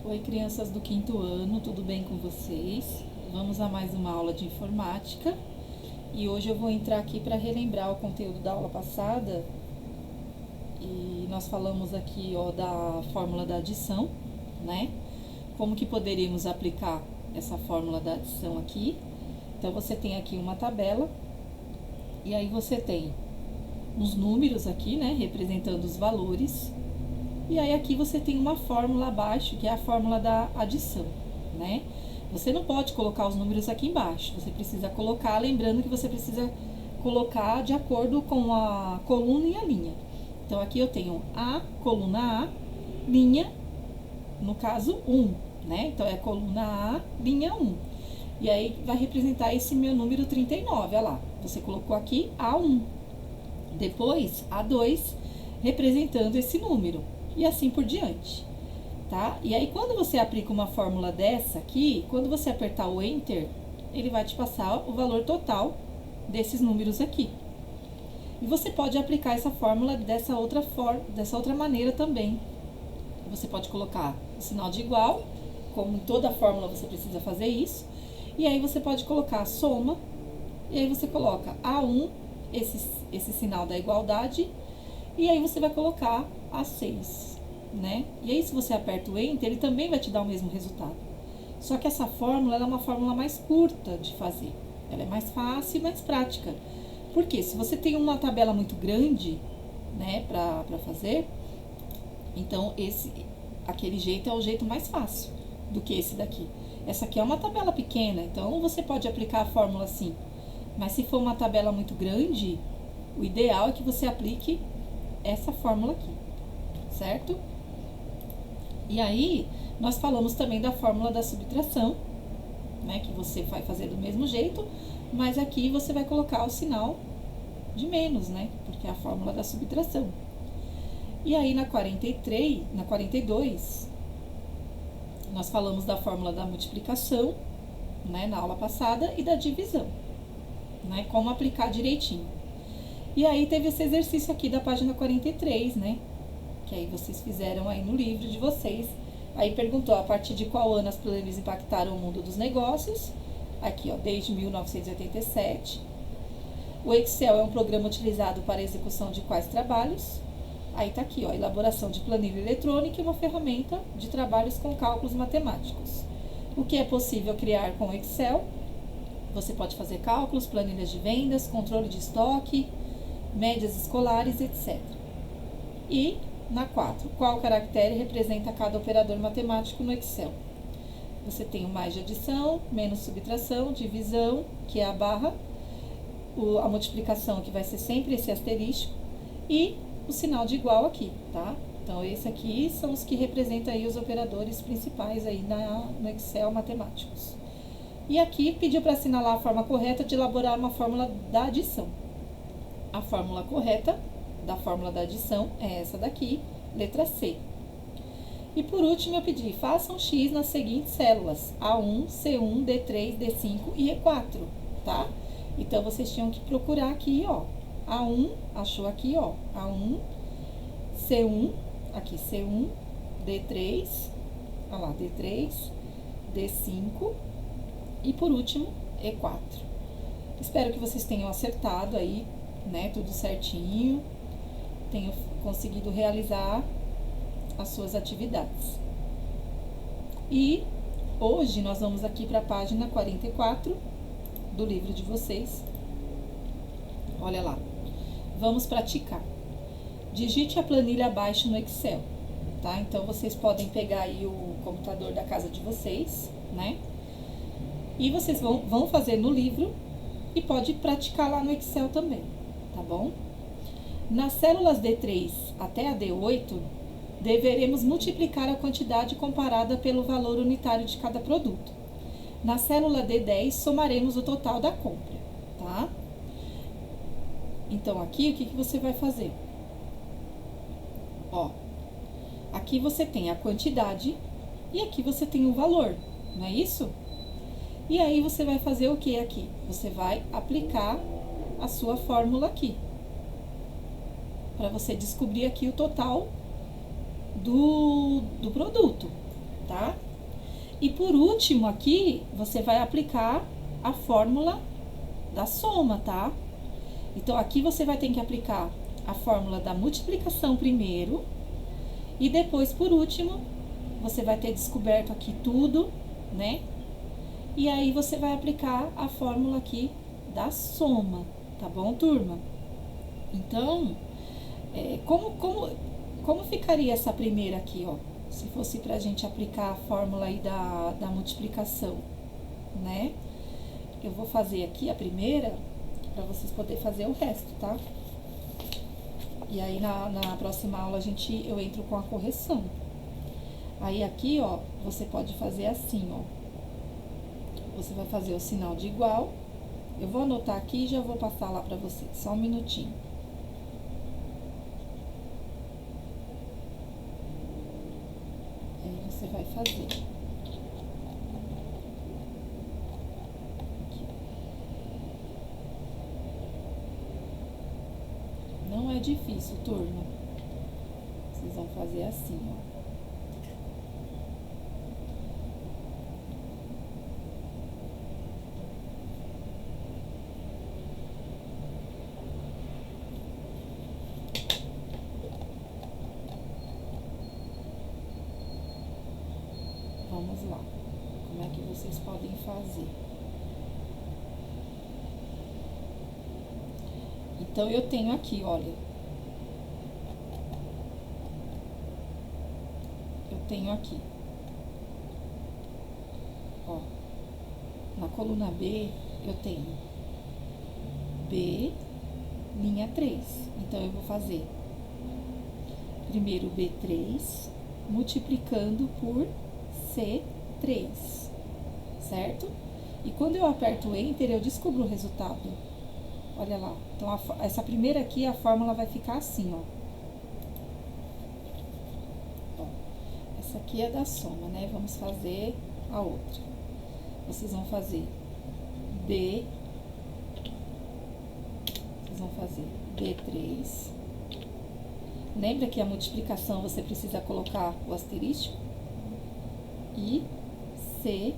Oi, crianças do quinto ano, tudo bem com vocês? Vamos a mais uma aula de informática e hoje eu vou entrar aqui para relembrar o conteúdo da aula passada e nós falamos aqui da fórmula da adição, né? Como que poderíamos aplicar essa fórmula da adição aqui? Então, você tem aqui uma tabela e aí você tem uns números aqui, né? Representando os valores. E aí aqui você tem uma fórmula abaixo, que é a fórmula da adição, né? Você não pode colocar os números aqui embaixo, você precisa colocar, lembrando que você precisa colocar de acordo com a coluna e a linha. Então, aqui eu tenho a coluna A, linha, no caso, 1, né? Então, é coluna A, linha 1. E aí, vai representar esse meu número 39, olha lá. Você colocou aqui A1. Depois, A2, representando esse número. E assim por diante, tá? E aí, quando você aplica uma fórmula dessa aqui, quando você apertar o Enter, ele vai te passar o valor total desses números aqui. E você pode aplicar essa fórmula dessa outra maneira também. Você pode colocar o sinal de igual, como em toda fórmula você precisa fazer isso. E aí, você pode colocar a soma, e aí você coloca A1, esse sinal da igualdade, e aí você vai colocar A6, né? E aí, se você aperta o Enter, ele também vai te dar o mesmo resultado. Só que essa fórmula, ela é uma fórmula mais curta de fazer. Ela é mais fácil e mais prática. Porque se você tem uma tabela muito grande, né, pra fazer, então aquele jeito é o jeito mais fácil do que esse daqui. Essa aqui é uma tabela pequena, então você pode aplicar a fórmula assim. Mas se for uma tabela muito grande, o ideal é que você aplique essa fórmula aqui, certo? E aí, nós falamos também da fórmula da subtração, né? Que você vai fazer do mesmo jeito, mas aqui você vai colocar o sinal de menos, né? Porque é a fórmula da subtração. E aí, na 42, nós falamos da fórmula da multiplicação, né? Na aula passada, e da divisão, né? Como aplicar direitinho. E aí, teve esse exercício aqui da página 43, né? Que aí vocês fizeram aí no livro de vocês. Aí perguntou a partir de qual ano as planilhas impactaram o mundo dos negócios. Aqui, ó, desde 1987. O Excel é um programa utilizado para a execução de quais trabalhos? Aí tá aqui, ó, elaboração de planilha eletrônica e uma ferramenta de trabalhos com cálculos matemáticos. O que é possível criar com o Excel? Você pode fazer cálculos, planilhas de vendas, controle de estoque, médias escolares, etc. E na 4, qual caractere representa cada operador matemático no Excel? Você tem o mais de adição, menos subtração, divisão, que é a barra, a multiplicação, que vai ser sempre esse asterisco, e o sinal de igual aqui, tá? Então, esse aqui são os que representam aí os operadores principais aí no Excel matemáticos. E aqui pediu para assinalar a forma correta de elaborar uma fórmula da adição. A fórmula correta da fórmula da adição é essa daqui, letra C. E por último, eu pedi, faça um X nas seguintes células, A1, C1, D3, D5 e E4, tá? Então, vocês tinham que procurar aqui, ó, A1, achou aqui, ó, A1, C1, aqui C1, D3, olha lá, D3, D5 e por último, E4. Espero que vocês tenham acertado aí, né, tudo certinho, tenham conseguido realizar as suas atividades. E hoje nós vamos aqui para a página 44 do livro de vocês. Olha lá. Vamos praticar. Digite a planilha abaixo no Excel, tá? Então, vocês podem pegar aí o computador da casa de vocês, né? E vocês vão fazer no livro e pode praticar lá no Excel também, tá bom? Nas células D3 até a D8, deveremos multiplicar a quantidade comparada pelo valor unitário de cada produto. Na célula D10, somaremos o total da compra, tá? Então, aqui, o que você vai fazer? Ó, aqui você tem a quantidade e aqui você tem o valor, não é isso? E aí, você vai fazer o que aqui? Você vai aplicar a sua fórmula aqui, para você descobrir aqui o total do produto, tá? E por último aqui, você vai aplicar a fórmula da soma, tá? Então, aqui você vai ter que aplicar a fórmula da multiplicação primeiro. E depois, por último, você vai ter descoberto aqui tudo, né? E aí, você vai aplicar a fórmula aqui da soma, tá bom, turma? Então, como ficaria essa primeira aqui, ó? Se fosse pra gente aplicar a fórmula aí da multiplicação, né? Eu vou fazer aqui a primeira, pra vocês poderem fazer o resto, tá? E aí, na próxima aula, eu entro com a correção. Aí, aqui, ó, você pode fazer assim, ó. Você vai fazer o sinal de igual. Eu vou anotar aqui e já vou passar lá pra vocês. Só um minutinho. Aí, você vai fazer. Aqui. Não é difícil, turma. Vocês vão fazer assim, ó. Vamos lá. Como é que vocês podem fazer? Então, eu tenho aqui, olha. Eu tenho aqui. Ó. Na coluna B, eu tenho B, linha 3. Então, eu vou fazer primeiro B3, multiplicando por C3, certo? E quando eu aperto o Enter, eu descubro o resultado. Olha lá. Então, essa primeira aqui, a fórmula vai ficar assim, ó. Ó. Essa aqui é da soma, né? Vamos fazer a outra. Vocês vão fazer B. Vocês vão fazer B3. Lembra que a multiplicação você precisa colocar o asterístico? E C3.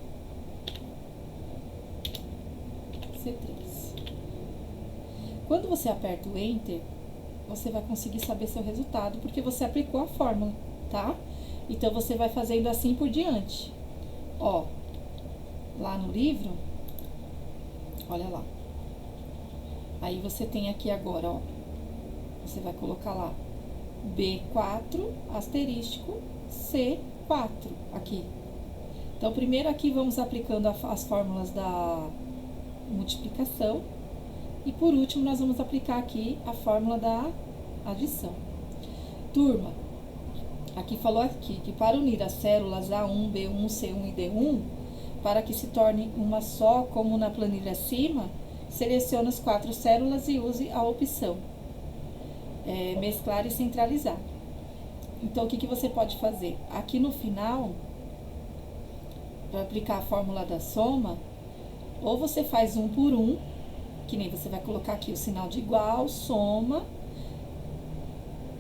Quando você aperta o Enter, você vai conseguir saber seu resultado, porque você aplicou a fórmula, tá? Então, você vai fazendo assim por diante. Ó, lá no livro, olha lá. Aí, você tem aqui agora, ó, você vai colocar lá B4, asterístico, C4, aqui. Então, primeiro aqui vamos aplicando as fórmulas da multiplicação. E por último, nós vamos aplicar aqui a fórmula da adição. Turma, aqui falou aqui que para unir as células A1, B1, C1 e D1, para que se torne uma só, como na planilha acima, selecione as 4 células e use a opção mesclar e centralizar. Então, o que você pode fazer? Aqui no final, para aplicar a fórmula da soma, ou você faz um por um, que nem você vai colocar aqui o sinal de igual, soma,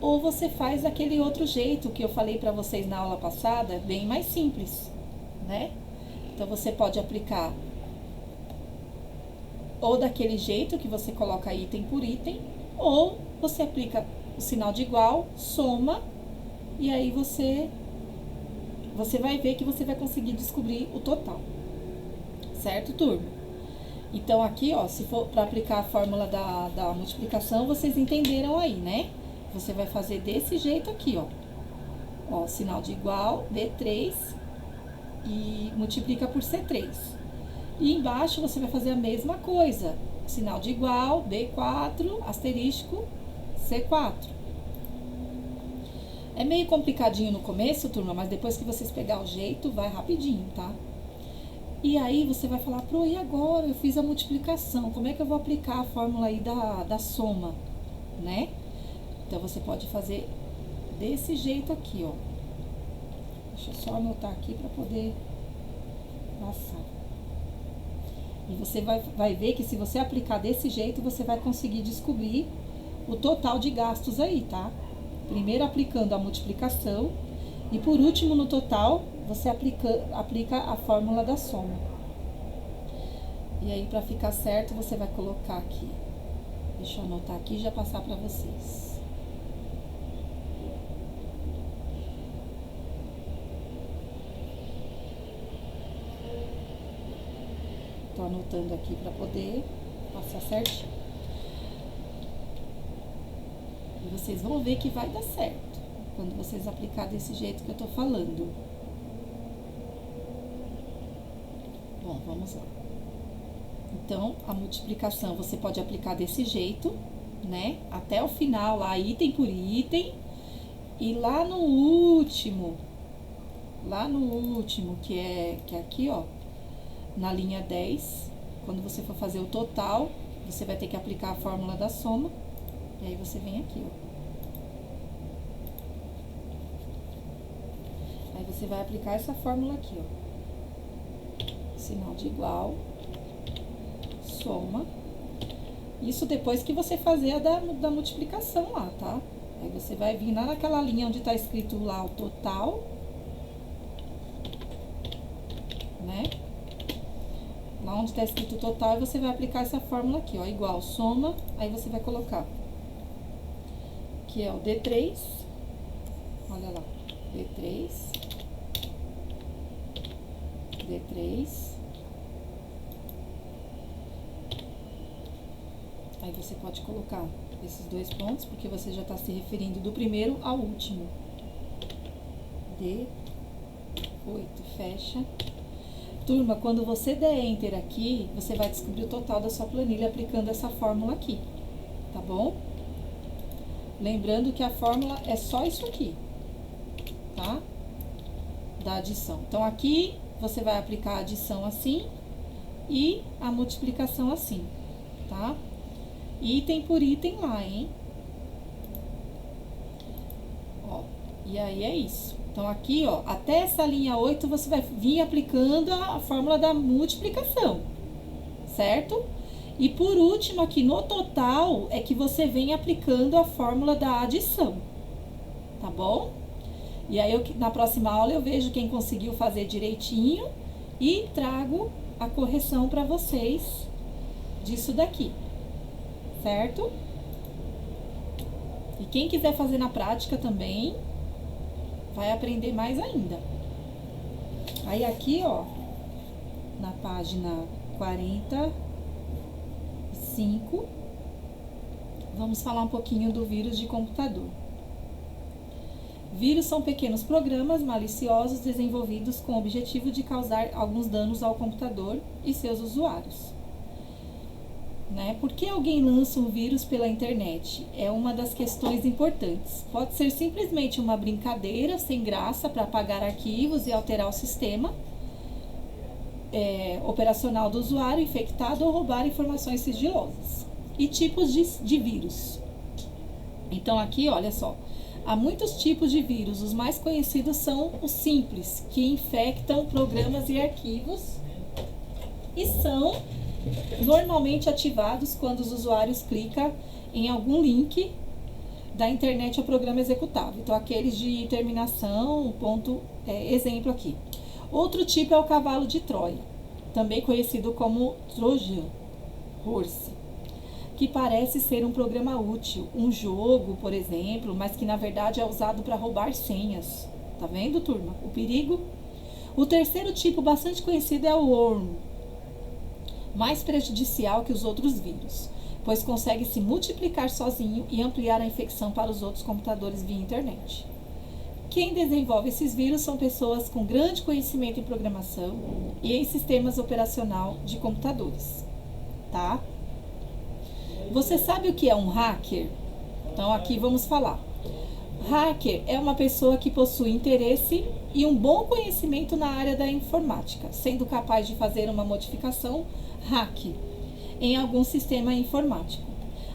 ou você faz aquele outro jeito que eu falei para vocês na aula passada, bem mais simples, né? Então, você pode aplicar ou daquele jeito que você coloca item por item, ou você aplica o sinal de igual, soma, e aí você vai ver que você vai conseguir descobrir o total. Certo, turma? Então, aqui, ó, se for para aplicar a fórmula da multiplicação, vocês entenderam aí, né? Você vai fazer desse jeito aqui, ó. Ó, sinal de igual, B3, e multiplica por C3. E embaixo você vai fazer a mesma coisa. Sinal de igual, B4, asterístico, C4. É meio complicadinho no começo, turma, mas depois que vocês pegar o jeito, vai rapidinho, tá? E aí, você vai falar, e agora? Eu fiz a multiplicação, como é que eu vou aplicar a fórmula aí da soma, né? Então, você pode fazer desse jeito aqui, ó. Deixa eu só anotar aqui para poder passar. E você vai ver que se você aplicar desse jeito, você vai conseguir descobrir o total de gastos aí, tá? Primeiro aplicando a multiplicação E por último, no total, você aplica a fórmula da soma. E aí, para ficar certo, você vai colocar aqui. Deixa eu anotar aqui e já passar para vocês. Tô anotando aqui para poder passar certinho. E vocês vão ver que vai dar certo quando vocês aplicar desse jeito que eu tô falando. Bom, vamos lá. Então, a multiplicação você pode aplicar desse jeito, né? Até o final, lá, item por item. E lá no último, que é aqui, ó, na linha 10, quando você for fazer o total, você vai ter que aplicar a fórmula da soma. E aí você vem aqui, ó. Aí você vai aplicar essa fórmula aqui, ó. Sinal de igual, soma. Isso depois que você fazer a da multiplicação lá, tá? Aí você vai vir lá naquela linha onde tá escrito lá o total, né? Lá onde tá escrito total, você vai aplicar essa fórmula aqui, ó, igual, soma, aí você vai colocar, que é o D3, olha lá, D3, aí você pode colocar esses dois pontos, porque você já está se referindo do primeiro ao último. D8, fecha. Turma, quando você der Enter aqui, você vai descobrir o total da sua planilha aplicando essa fórmula aqui, tá bom? Lembrando que a fórmula é só isso aqui, tá? Da adição. Então, aqui você vai aplicar a adição assim e a multiplicação assim, tá? Item por item lá, hein? Ó, e aí é isso. Então, aqui, ó, até essa linha 8, você vai vir aplicando a fórmula da multiplicação, certo? E por último, aqui no total, é que você vem aplicando a fórmula da adição, tá bom? E aí, na próxima aula, eu vejo quem conseguiu fazer direitinho e trago a correção para vocês disso daqui, certo? E quem quiser fazer na prática também, vai aprender mais ainda. Aí aqui, ó, na página 45, vamos falar um pouquinho do vírus de computador. Vírus são pequenos programas maliciosos desenvolvidos com o objetivo de causar alguns danos ao computador e seus usuários. Né? Por que alguém lança um vírus pela internet? É uma das questões importantes. Pode ser simplesmente uma brincadeira sem graça para apagar arquivos e alterar o sistema operacional do usuário infectado ou roubar informações sigilosas. E tipos de vírus. Então, aqui, olha só. Há muitos tipos de vírus. Os mais conhecidos são os simples, que infectam programas e arquivos e são normalmente ativados quando os usuários clicam em algum link da internet ou programa executável. Então, aqueles de terminação, exemplo aqui. Outro tipo é o cavalo de Troia, também conhecido como Trojan Horse, que parece ser um programa útil, um jogo, por exemplo, mas que na verdade é usado para roubar senhas. Tá vendo, turma? O perigo? O terceiro tipo bastante conhecido é o worm, mais prejudicial que os outros vírus, pois consegue se multiplicar sozinho e ampliar a infecção para os outros computadores via internet. Quem desenvolve esses vírus são pessoas com grande conhecimento em programação e em sistemas operacional de computadores, tá? Você sabe o que é um hacker? Então, aqui vamos falar. Hacker é uma pessoa que possui interesse e um bom conhecimento na área da informática, sendo capaz de fazer uma modificação hack em algum sistema informático.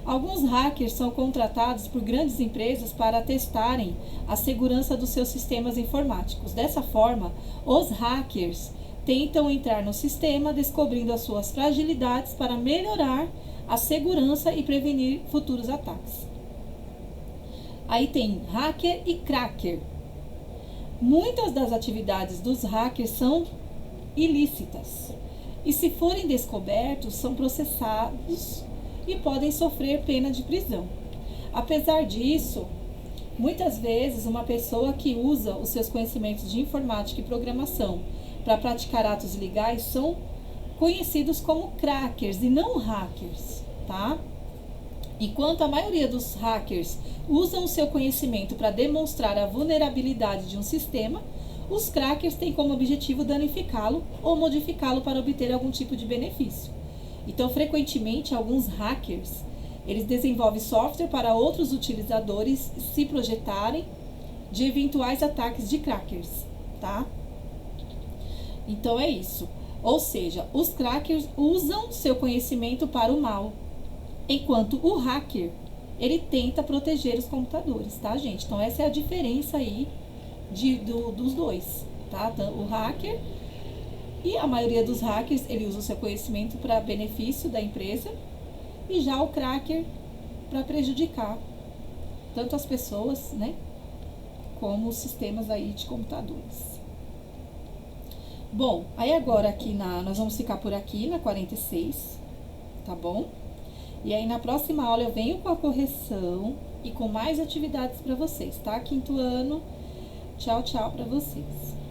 Alguns hackers são contratados por grandes empresas para testarem a segurança dos seus sistemas informáticos. Dessa forma, os hackers tentam entrar no sistema, descobrindo as suas fragilidades para melhorar a segurança e prevenir futuros ataques. Aí tem hacker e cracker. Muitas das atividades dos hackers são ilícitas e, se forem descobertos, são processados e podem sofrer pena de prisão. Apesar disso, muitas vezes uma pessoa que usa os seus conhecimentos de informática e programação para praticar atos ilegais são conhecidos como crackers e não hackers, tá? Enquanto a maioria dos hackers usam o seu conhecimento para demonstrar a vulnerabilidade de um sistema, os crackers têm como objetivo danificá-lo ou modificá-lo para obter algum tipo de benefício. Então, frequentemente, alguns hackers, eles desenvolvem software para outros utilizadores se projetarem de eventuais ataques de crackers, tá? Então, é isso. Ou seja, os crackers usam seu conhecimento para o mal, enquanto o hacker, ele tenta proteger os computadores, tá, gente? Então, essa é a diferença aí dos dois, tá? O hacker e a maioria dos hackers, ele usa o seu conhecimento para benefício da empresa e já o cracker para prejudicar tanto as pessoas, né, como os sistemas aí de computadores. Bom, aí agora aqui nós vamos ficar por aqui na 46, tá bom? E aí na próxima aula eu venho com a correção e com mais atividades para vocês, tá? Quinto ano, tchau, tchau para vocês.